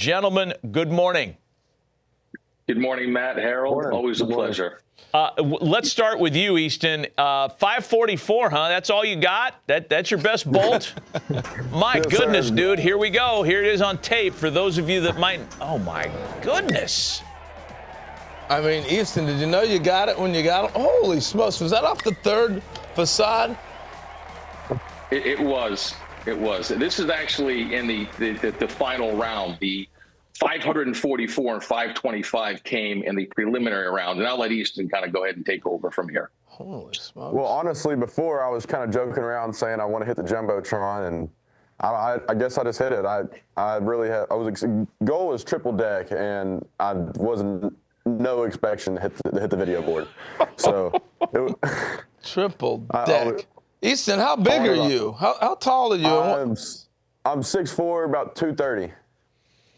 Gentlemen, good morning. Good morning, Matt, Harold. Morning. Always a pleasure. Let's start with you, Easton. 544, huh? That's all you got? That's your best bolt? My goodness, dude. Here we go. Here it is on tape for those of you that might. Oh, my goodness. I mean, Easton, did you know you got it when you got it? Holy smokes. Was that off the third facade? It was. It was. This is actually in the final round. The 544 and 525 came in the preliminary round, and I'll let Easton kind of go ahead and take over from here. Holy smokes. Well, honestly, before I was kind of joking around saying I want to hit the Jumbotron, and I guess I just hit it. I really had. Goal was triple deck, and I wasn't no expectation to hit the video board. So triple deck. Easton, how big are you? How tall are you? I'm 6'4", about 230.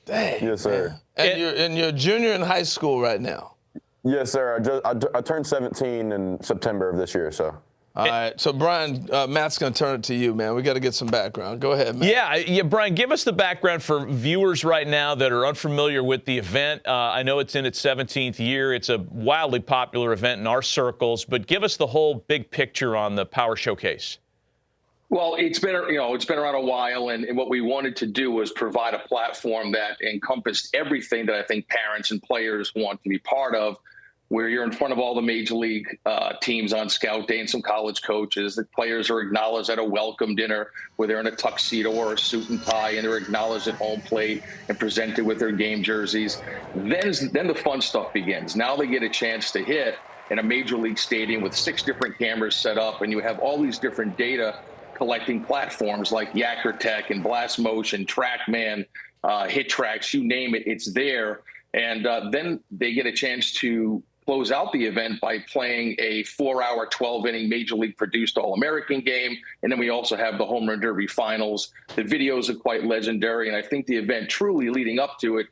Dang. Yes, sir. And you're a junior in high school right now. Yes, sir. I turned 17 in September of this year, so. All right. So, Brian, Matt's going to turn it to you, man. We got to get some background. Go ahead, Matt. Yeah, Brian, give us the background for viewers right now that are unfamiliar with the event. I know it's in its 17th year. It's a wildly popular event in our circles, but give us the whole big picture on the Power Showcase. Well, it's been around a while, and what we wanted to do was provide a platform that encompassed everything that I think parents and players want to be part of, where you're in front of all the major league teams on scout day and some college coaches. The players are acknowledged at a welcome dinner where they're in a tuxedo or a suit and tie, and they're acknowledged at home plate and presented with their game jerseys. Then the fun stuff begins. Now they get a chance to hit in a major league stadium with 6 different cameras set up, and you have all these different data collecting platforms like Yacker Tech and Blast Motion, TrackMan, Hit Tracks, you name it, it's there. And then they get a chance to close out the event by playing a 4-hour, 12-inning Major League produced All-American game. And then we also have the Home Run Derby finals. The videos are quite legendary, and I think the event truly leading up to it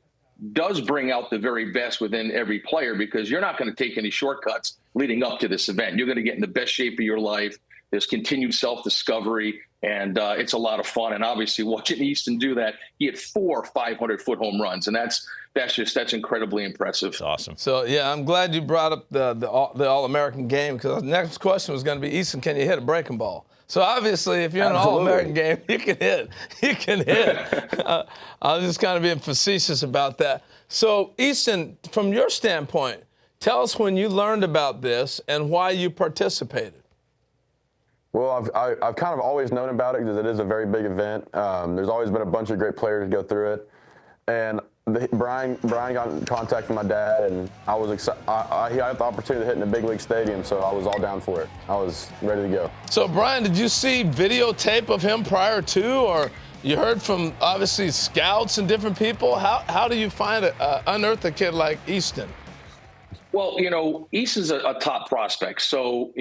does bring out the very best within every player, because you're not going to take any shortcuts leading up to this event. You're going to get in the best shape of your life. There's continued self-discovery, and it's a lot of fun. And obviously, watching Easton do that, he hit 4 500-foot home runs, and that's incredibly impressive. That's awesome. So yeah, I'm glad you brought up the All-American game, because the next question was going to be, Easton, can you hit a breaking ball? So obviously, if you're in an All-American game, you can hit. You can hit. I was just kind of being facetious about that. So Easton, from your standpoint, tell us when you learned about this and why you participated. Well, I've kind of always known about it because it is a very big event. There's always been a bunch of great players go through it. And Brian got in contact with my dad, and I was excited. He had the opportunity to hit in a big league stadium, so I was all down for it. I was ready to go. So, Brian, did you see videotape of him prior to, or you heard from, obviously, scouts and different people? How do you unearth a kid like Easton? Well, Easton's a top prospect. So,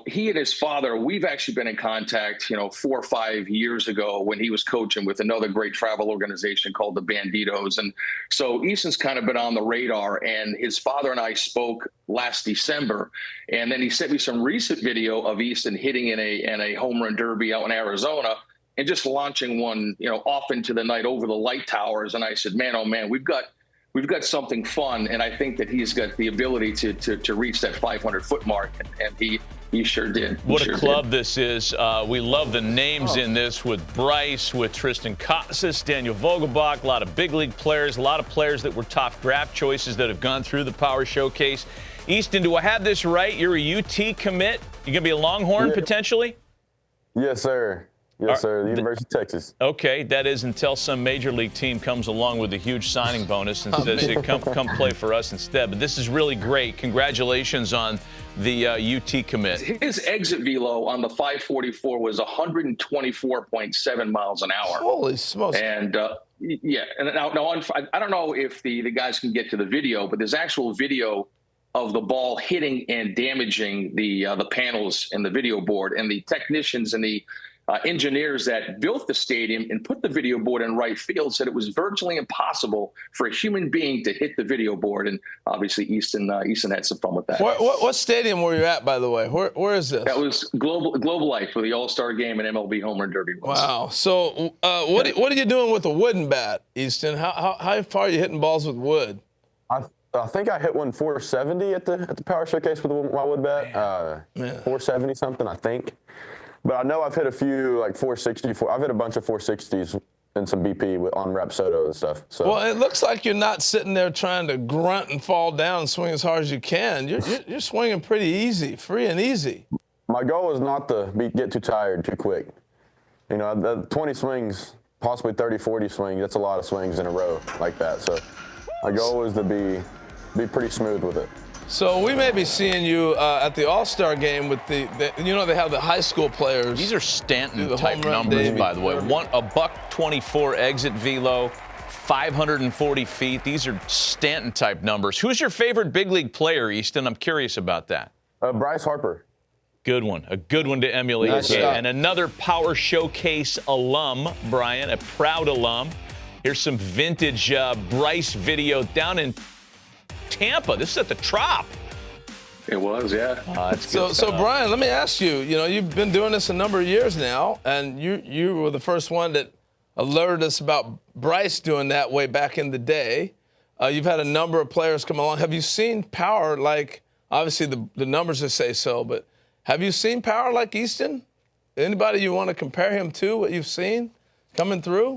he and his father, we've actually been in contact, 4 or 5 years ago when he was coaching with another great travel organization called the Banditos. And so Easton's kind of been on the radar, and his father and I spoke last December. And then he sent me some recent video of Easton hitting in a home run derby out in Arizona and just launching one, off into the night over the light towers. And I said, man, oh man, we've got something fun, and I think that he's got the ability to reach that 500-foot mark, and he sure did. What a club this is. We love the names in this, with Bryce, with Tristan Casas, Daniel Vogelbach, a lot of big league players, a lot of players that were top draft choices that have gone through the Power Showcase. Easton, do I have this right? You're a UT commit? You're going to be a Longhorn potentially? Yes, sir. Yes, sir. The University of Texas. Okay, that is until some major league team comes along with a huge signing bonus and says, hey, come play for us instead. But this is really great. Congratulations on the UT commit. His exit velo on the 544 was 124.7 miles an hour. Holy smokes. And yeah, and now I don't know if the guys can get to the video, but there's actual video of the ball hitting and damaging the panels in the video board, and the technicians and the engineers that built the stadium and put the video board in right field said it was virtually impossible for a human being to hit the video board. And obviously Easton had some fun with that. What stadium were you at, by the way? Where is this? That was Global Life for the All-Star Game and MLB Home Run Derby. Wow. So what are you doing with a wooden bat, Easton? How far are you hitting balls with wood? I think I hit one 470 at the Power Showcase with my wood bat. 470 something, I think. But I know I've hit a few like 460. I've hit a bunch of 460s and some BP on Rapsodo and stuff. So. Well, it looks like you're not sitting there trying to grunt and fall down and swing as hard as you can. You're swinging pretty easy, free and easy. My goal is not to get too tired too quick. You know, the 20 swings, possibly 30, 40 swings, that's a lot of swings in a row like that. So my goal is to be pretty smooth with it. So we may be seeing you at the All-Star game with the they have the high school players. These are Stanton-type numbers, by the way. A $1.24 exit velo, 540 feet. These are Stanton-type numbers. Who's your favorite big league player, Easton? I'm curious about that. Bryce Harper. Good one. A good one to emulate. Nice Okay. shot. And another Power Showcase alum, Brian, a proud alum. Here's some vintage Bryce video down in Tampa. This is at the Trop. It was, yeah. So Brian, let me ask you. You know, you've been doing this a number of years now, and you were the first one that alerted us about Bryce doing that way back in the day. You've had a number of players come along. Have you seen power like? Obviously, the numbers just say so, but have you seen power like Easton? Anybody you want to compare him to? What you've seen coming through?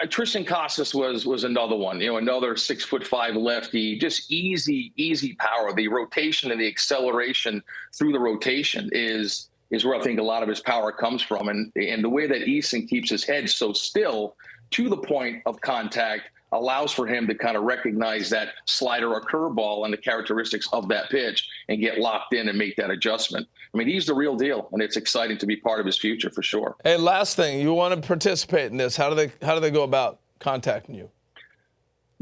Tristan Casas was another one. You know, another 6'5" lefty, just easy power. The rotation and the acceleration through the rotation is where I think a lot of his power comes from. And the way that Easton keeps his head so still to the point of contact allows for him to kind of recognize that slider or curveball and the characteristics of that pitch and get locked in and make that adjustment. I mean, he's the real deal, and it's exciting to be part of his future for sure. Hey, last thing, you want to participate in this? How do they go about contacting you?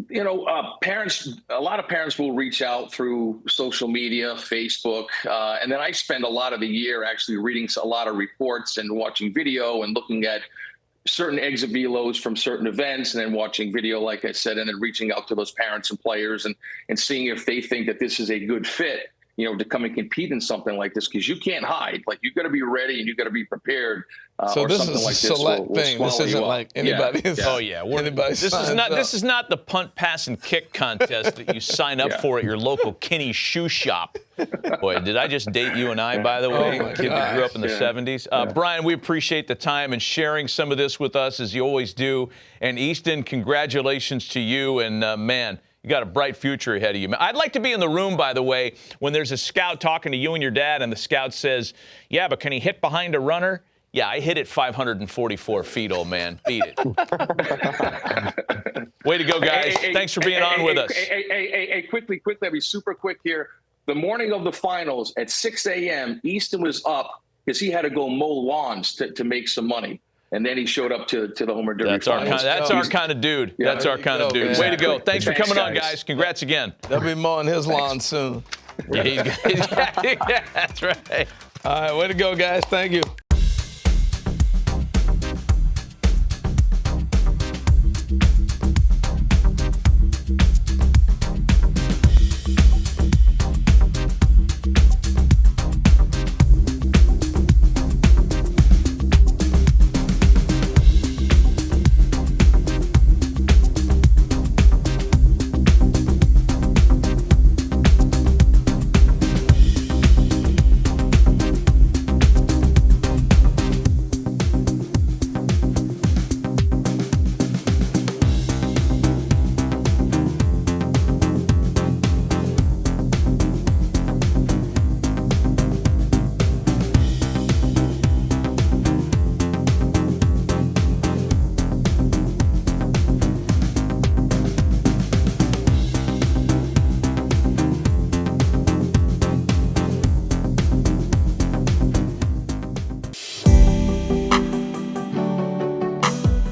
You know, a lot of parents will reach out through social media, Facebook, and then I spend a lot of the year actually reading a lot of reports and watching video and looking at certain exit velos from certain events, and then watching video, like I said, and then reaching out to those parents and players and seeing if they think that this is a good fit, you know, to come and compete in something like this, because you can't hide. Like, you got to be ready and you got to be prepared. So this is a select thing. This isn't like anybody's. Oh yeah, this is not the punt, pass, and kick contest that you sign up for at your local Kinney shoe shop. Boy, did I just date you and I, by the way? Kid that grew up in the 70s. Brian, we appreciate the time and sharing some of this with us, as you always do. And Easton, congratulations to you. And man, you got a bright future ahead of you. I'd like to be in the room, by the way, when there's a scout talking to you and your dad, and the scout says, "Yeah, but can he hit behind a runner?" Yeah, I hit it 544 feet, old man. Beat it. Way to go, guys. Thanks for being on with us. Quickly, I'll be super quick here. The morning of the finals at 6 a.m., Easton was up because he had to go mow lawns to make some money. And then he showed up to the Home Run Derby. That's our kind of dude. Yeah, that's our kind of dude. Exactly. Way to go. Thanks for coming on, guys. Congrats again. They'll be mowing his lawn soon. Yeah, that's right. All right, way to go, guys. Thank you.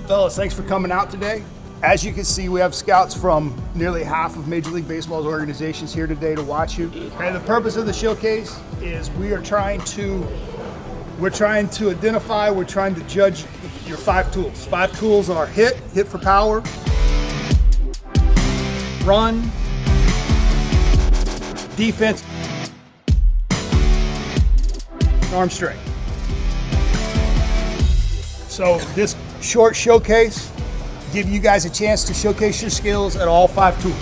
Fellas, thanks for coming out today. As you can see, we have scouts from nearly half of Major League Baseball's organizations here today to watch you. And the purpose of the showcase is we are trying to We're trying to identify, we're trying to judge your 5 tools. 5 tools are hit for power, run, defense, arm strength. So this short showcase give you guys a chance to showcase your skills at all 5 tools.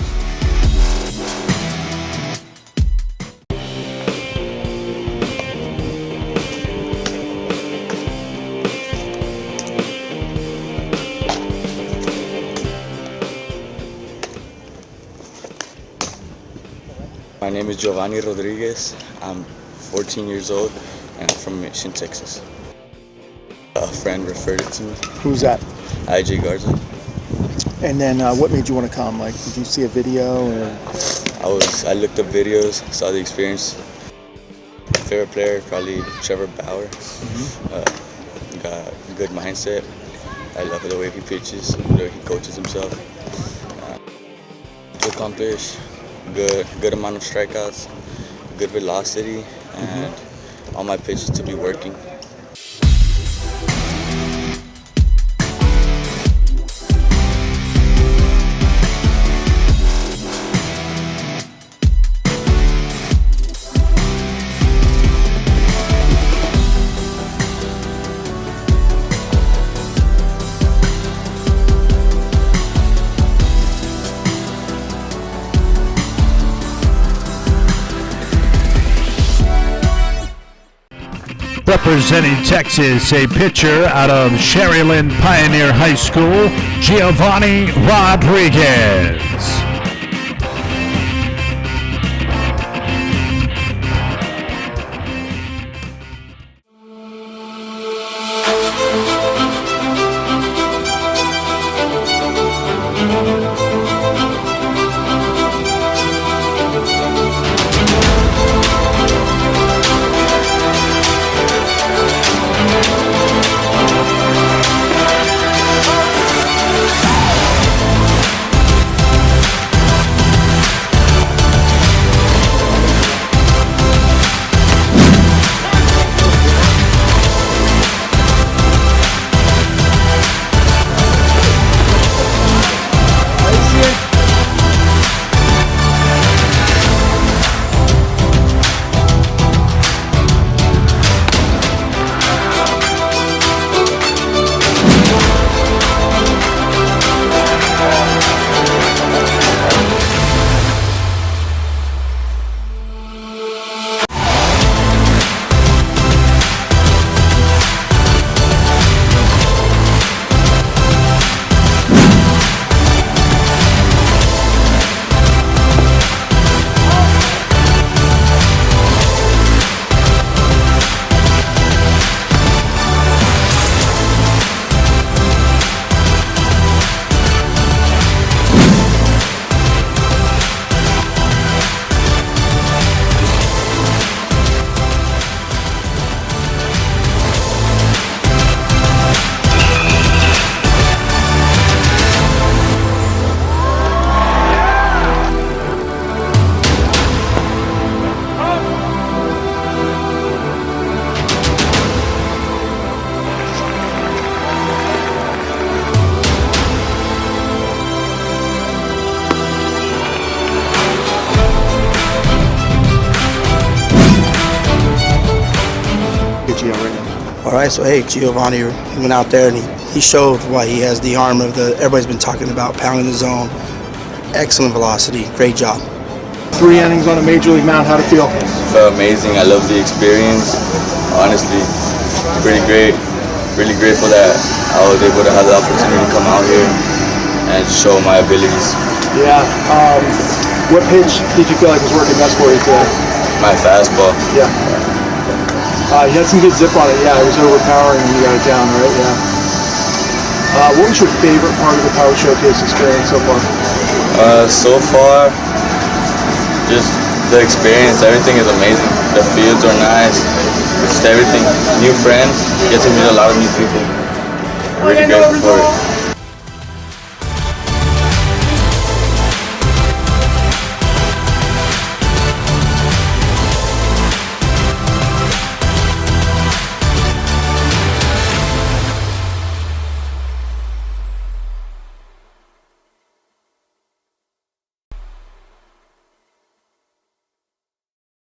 My name is Giovanni Rodriguez. I'm 14 years old and I'm from Mission, Texas. A friend referred it to me. Who's that? IJ Garza. And then what made you want to come? Like, did you see a video? Or? I looked up videos, saw the experience. Favorite player, probably Trevor Bauer. Got a good mindset. I love the way he pitches, the way he coaches himself. To accomplish good amount of strikeouts, good velocity, and all my pitches to be working. Representing Texas, a pitcher out of Sherryland Pioneer High School, Giovanni Rodriguez. All right, so hey, Giovanni went out there and he showed why he has the arm of everybody's been talking about, pounding the zone. Excellent velocity, great job. 3 innings on a major league mound, how'd it feel? Felt amazing. I love the experience. Honestly, pretty great. Really grateful that I was able to have the opportunity to come out here and show my abilities. Yeah. What pitch did you feel like was working best for you today? My fastball. Yeah. You had some good zip on it. Yeah, it was overpowering when you got it down, right? Yeah. What was your favorite part of the Power Showcase experience so far? So far, just the experience. Everything is amazing. The fields are nice. Just everything. New friends. Get to meet a lot of new people. Really grateful for it.